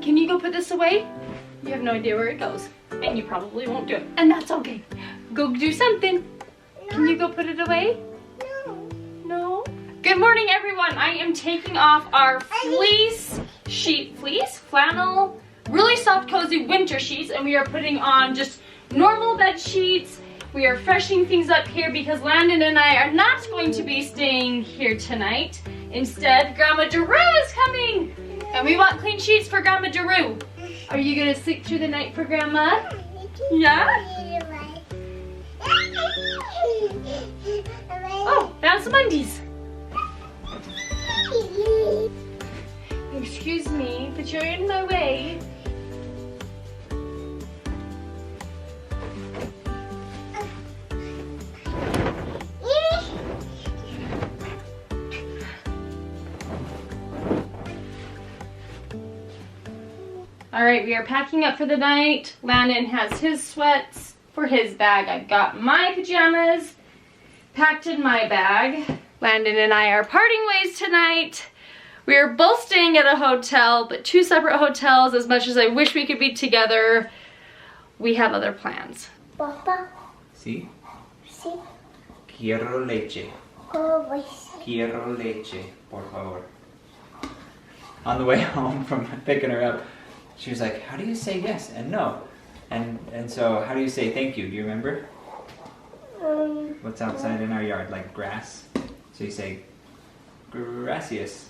Can you go put this away? You have no idea where it goes. And you probably won't do it. And that's okay. Go do something. Can you go put it away? No. No? Good morning, everyone. I am taking off our flannel, really soft, cozy winter sheets, and we are putting on just normal bed sheets. We are freshening things up here because Landon and I are not going to be staying here tonight. Instead, Grandma Deru is coming, and we want clean sheets for Grandma Deru. Are you gonna sleep through the night for Grandma? Yeah? Oh, found some undies. Excuse me, but you're in my way. All right, we are packing up for the night. Landon has his sweats for his bag. I've got my pajamas packed in my bag. Landon and I are parting ways tonight. We are both staying at a hotel, but two separate hotels. As much as I wish we could be together, we have other plans. Papa. Sí. Sí. Quiero leche. Oh, Quiero leche, por favor. On the way home from picking her up, she was like, how do you say yes and no? And so how do you say thank you? Do you remember? What's outside in our yard? Like grass. So you say gracias.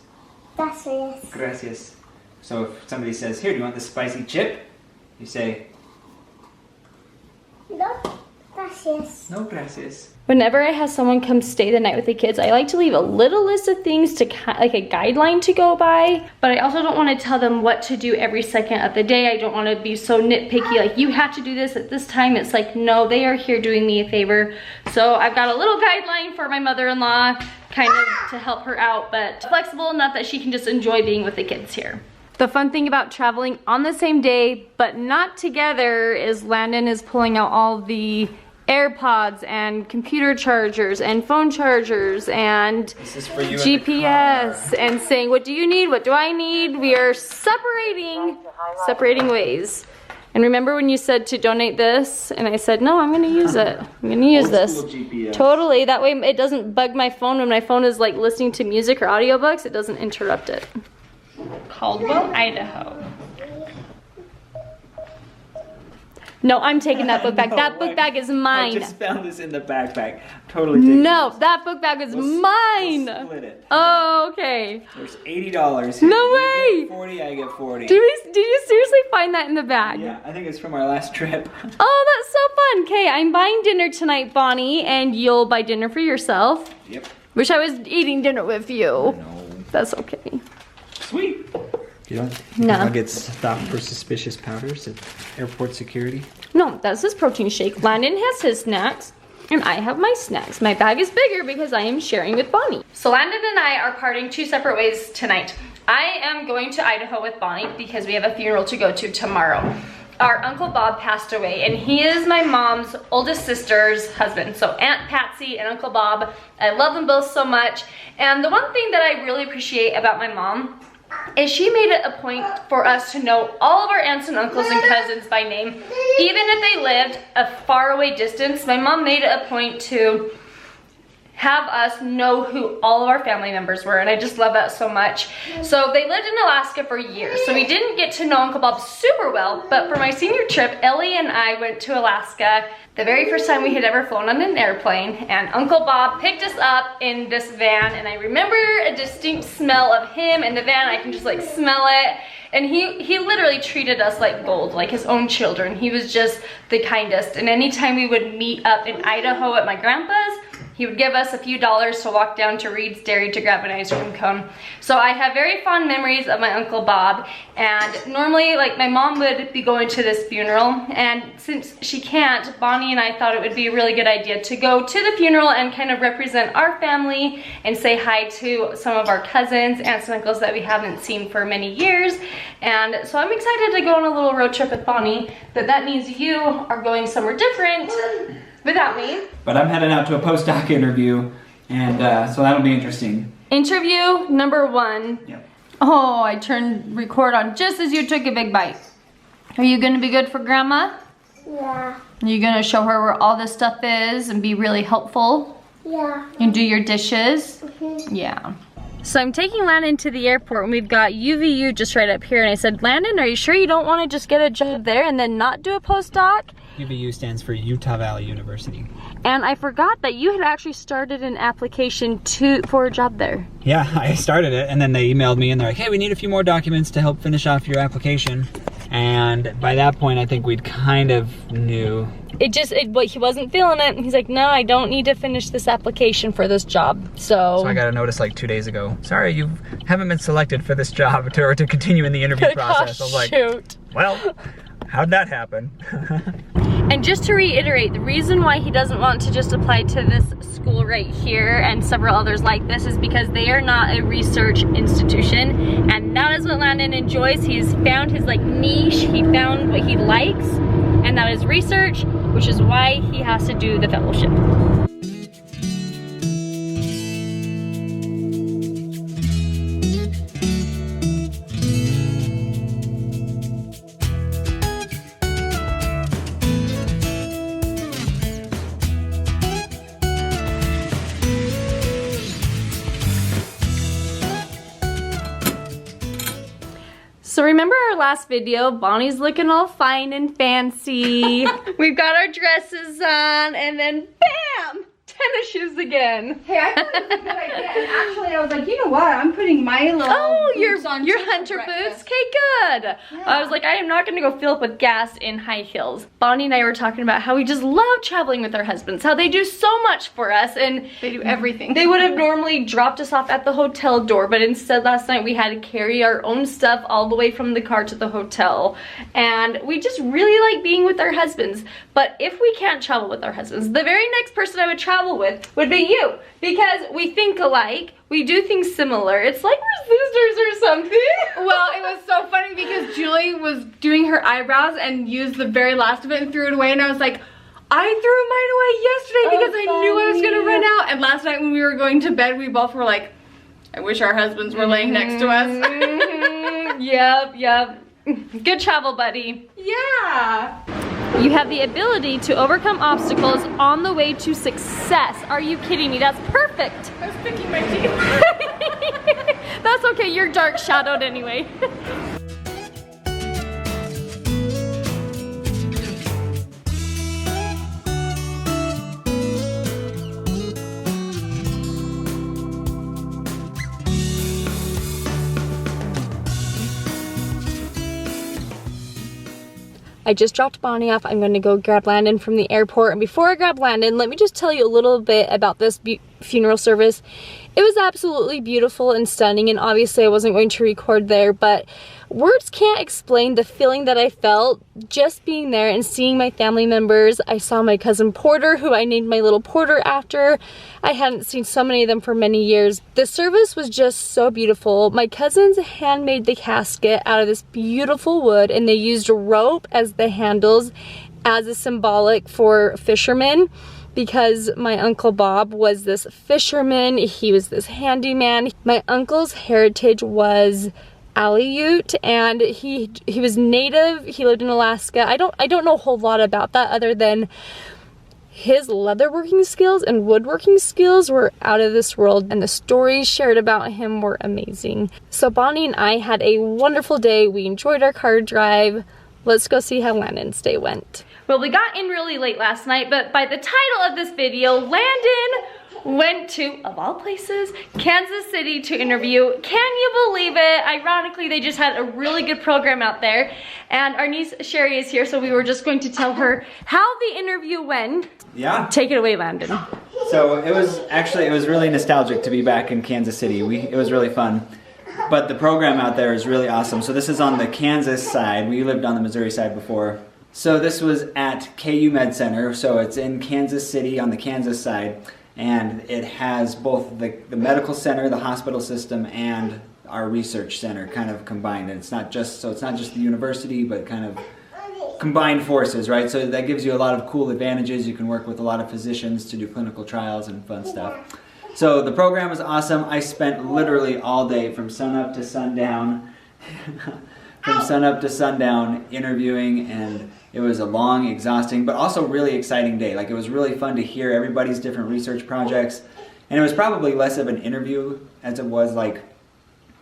Gracias. Gracias. So if somebody says, here, do you want this spicy chip? You say, No, gracias. no gracias. Whenever I have someone come stay the night with the kids, I like to leave a little list of things to like a guideline to go by, but I also don't want to tell them what to do every second of the day. I don't want to be so nitpicky, like you have to do this at this time. It's like, no, they are here doing me a favor. So I've got a little guideline for my mother-in-law kind of to help her out, but flexible enough that she can just enjoy being with the kids here. The fun thing about traveling on the same day, but not together, is Landon is pulling out all the AirPods and computer chargers and phone chargers and This is for you GPS and saying, what do you need? What do I need? We are separating ways. And remember when you said to donate this? And I said, no, I'm gonna use it. I'm gonna use this. GPS. Totally, that way it doesn't bug my phone when my phone is like listening to music or audiobooks, it doesn't interrupt it. Caldwell, Idaho. No, I'm taking that book back. No, That book bag is mine. I just found this in the backpack. Totally taking No, this. that book bag is mine. We'll split it. Oh, okay. There's $80 here. No You way. get 40, I get 40. Did you seriously find that in the bag? Yeah, I think it's from our last trip. Oh, that's so fun. Okay, I'm buying dinner tonight, Bonnie, and you'll buy dinner for yourself. Yep. Wish I was eating dinner with you. No. That's okay. Sweet. You don't get stopped for suspicious powders at airport security? No, that's his protein shake. Landon has his snacks, and I have my snacks. My bag is bigger because I am sharing with Bonnie. So Landon and I are parting two separate ways tonight. I am going to Idaho with Bonnie because we have a funeral to go to tomorrow. Our Uncle Bob passed away, and he is my mom's oldest sister's husband. So Aunt Patsy and Uncle Bob, I love them both so much. And the one thing that I really appreciate about my mom is she made it a point for us to know all of our aunts and uncles and cousins by name. Even if they lived a faraway distance, my mom made it a point to have us know who all of our family members were, and I just love that so much. So they lived in Alaska for years, so we didn't get to know Uncle Bob super well, but for my senior trip, Ellie and I went to Alaska the very first time we had ever flown on an airplane, and Uncle Bob picked us up in this van, and I remember a distinct smell of him in the van. I can just like smell it. And he literally treated us like gold, like his own children. He was just the kindest. And anytime we would meet up in Idaho at my grandpa's, he would give us a few dollars to walk down to Reed's Dairy to grab an ice cream cone. So I have very fond memories of my Uncle Bob. And normally, like, my mom would be going to this funeral. And since she can't, Bonnie and I thought it would be a really good idea to go to the funeral and kind of represent our family and say hi to some of our cousins, aunts and uncles that we haven't seen for many years. And so I'm excited to go on a little road trip with Bonnie, but that means you are going somewhere different without me. But I'm heading out to a postdoc interview, and so that'll be interesting. Interview number 1. Yep. Oh, I turned record on just as you took a big bite. Are you gonna be good for Grandma? Yeah. Are you gonna show her where all this stuff is and be really helpful? Yeah. And do your dishes? Yeah. So I'm taking Landon to the airport and we've got UVU just right up here, and I said, Landon, are you sure you don't want to just get a job there and then not do a postdoc? UVU stands for Utah Valley University. And I forgot that you had actually started an application for a job there. Yeah, I started it, and then they emailed me and they're like, hey, we need a few more documents to help finish off your application. And by that point, I think we'd kind of knew. But he wasn't feeling it. He's like, no, I don't need to finish this application for this job. So I got a notice like 2 days ago. Sorry, you haven't been selected for this job to continue in the interview process. I was like, shoot. Well, how'd that happen? And just to reiterate, the reason why he doesn't want to just apply to this school right here and several others like this is because they are not a research institution, and that is what Landon enjoys. He's found his like niche, he found what he likes, and that is research, which is why he has to do the fellowship. So remember our last video? Bonnie's looking all fine and fancy. We've got our dresses on, and then BAM! Tennis shoes again. Hey, I thought it was a good idea. And actually, I was like, you know what? I'm putting my little boots on your too for hunter breakfast. boots? Okay, good. Yeah. I was like, I am not gonna go fill up with gas in high heels. Bonnie and I were talking about how we just love traveling with our husbands, how they do so much for us, and They do everything. they would have normally dropped us off at the hotel door, but instead last night we had to carry our own stuff all the way from the car to the hotel. And we just really like being with our husbands. But if we can't travel with our husbands, the very next person I would travel with would be you, because we think alike, we do things similar. It's like we're sisters or something. Well, it was so funny because Julie was doing her eyebrows and used the very last of it and threw it away, and I was like, I threw mine away yesterday because I knew I was gonna run out. And last night when we were going to bed, we both were like, I wish our husbands were laying next to us. Yep. Good travel, buddy. Yeah. You have the ability to overcome obstacles on the way to success. Are you kidding me? That's perfect. I was picking my teeth. That's okay, you're dark shadowed anyway. I just dropped Bonnie off. I'm going to go grab Landon from the airport. And before I grab Landon, let me just tell you a little bit about this funeral service. It was absolutely beautiful and stunning, and obviously I wasn't going to record there, but words can't explain the feeling that I felt just being there and seeing my family members. I saw my cousin Porter, who I named my little Porter after. I hadn't seen so many of them for many years. The service was just so beautiful. My cousins handmade the casket out of this beautiful wood, and they used rope as the handles as a symbolic for fishermen, because my Uncle Bob was this fisherman. He was this handyman. My uncle's heritage was Aleut, and he was native. He lived in Alaska. I don't know a whole lot about that other than his leatherworking skills and woodworking skills were out of this world, and the stories shared about him were amazing. So Bonnie and I had a wonderful day. We enjoyed our car drive. Let's go see how Landon's day went. Well, we got in really late last night, but by the title of this video, Landon went to, of all places, Kansas City to interview. Can you believe it? Ironically, they just had a really good program out there. And our niece Sherry is here, so we were just going to tell her how the interview went. Yeah. Take it away, Landon. So it was really nostalgic to be back in Kansas City. It was really fun. But the program out there is really awesome. So this is on the Kansas side. We lived on the Missouri side before. So this was at KU Med Center. So it's in Kansas City on the Kansas side. And it has both the medical center, the hospital system, and our research center kind of combined. And it's not just the university, but kind of combined forces, right? So that gives you a lot of cool advantages. You can work with a lot of physicians to do clinical trials and fun stuff. So the program was awesome. I spent literally all day from sunup to sundown, interviewing, and it was a long, exhausting, but also really exciting day. Like, it was really fun to hear everybody's different research projects, and it was probably less of an interview as it was like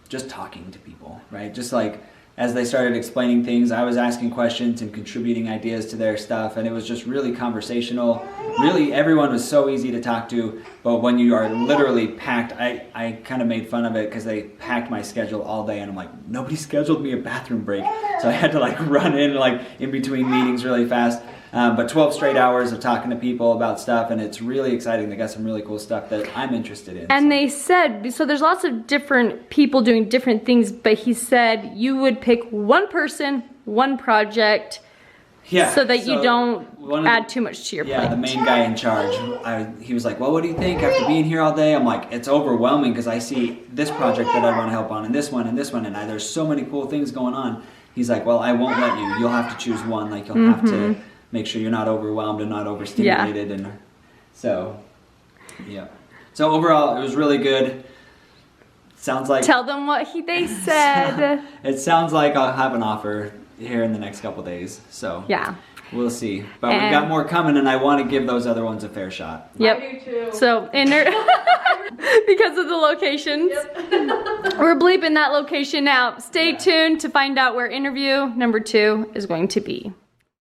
just talking to people, right? Just like as they started explaining things, I was asking questions and contributing ideas to their stuff, and it was just really conversational. Really, everyone was so easy to talk to, but when you are literally packed, I kind of made fun of it because they packed my schedule all day, and I'm like, nobody scheduled me a bathroom break, so I had to like run in like in between meetings really fast. But 12 straight hours of talking to people about stuff, and it's really exciting. They got some really cool stuff that I'm interested in. And they said, so there's lots of different people doing different things, but he said you would pick one person, one project, so that you don't add too much to your plate. Yeah, the main guy in charge, he was like, well, what do you think after being here all day? I'm like, it's overwhelming because I see this project that I want to help on, and this one, and there's so many cool things going on. He's like, well, I won't let you. You'll have to choose one. Like, you'll have to make sure you're not overwhelmed and not overstimulated. Yeah. And so, yeah. So overall, it was really good. Sounds like... Tell them what they said. It sounds like I'll have an offer here in the next couple days. So yeah, we'll see. But we've got more coming, and I want to give those other ones a fair shot. Yep. I do too. So because of the locations, we're bleeping that location out. Stay tuned to find out where interview number 2 is going to be.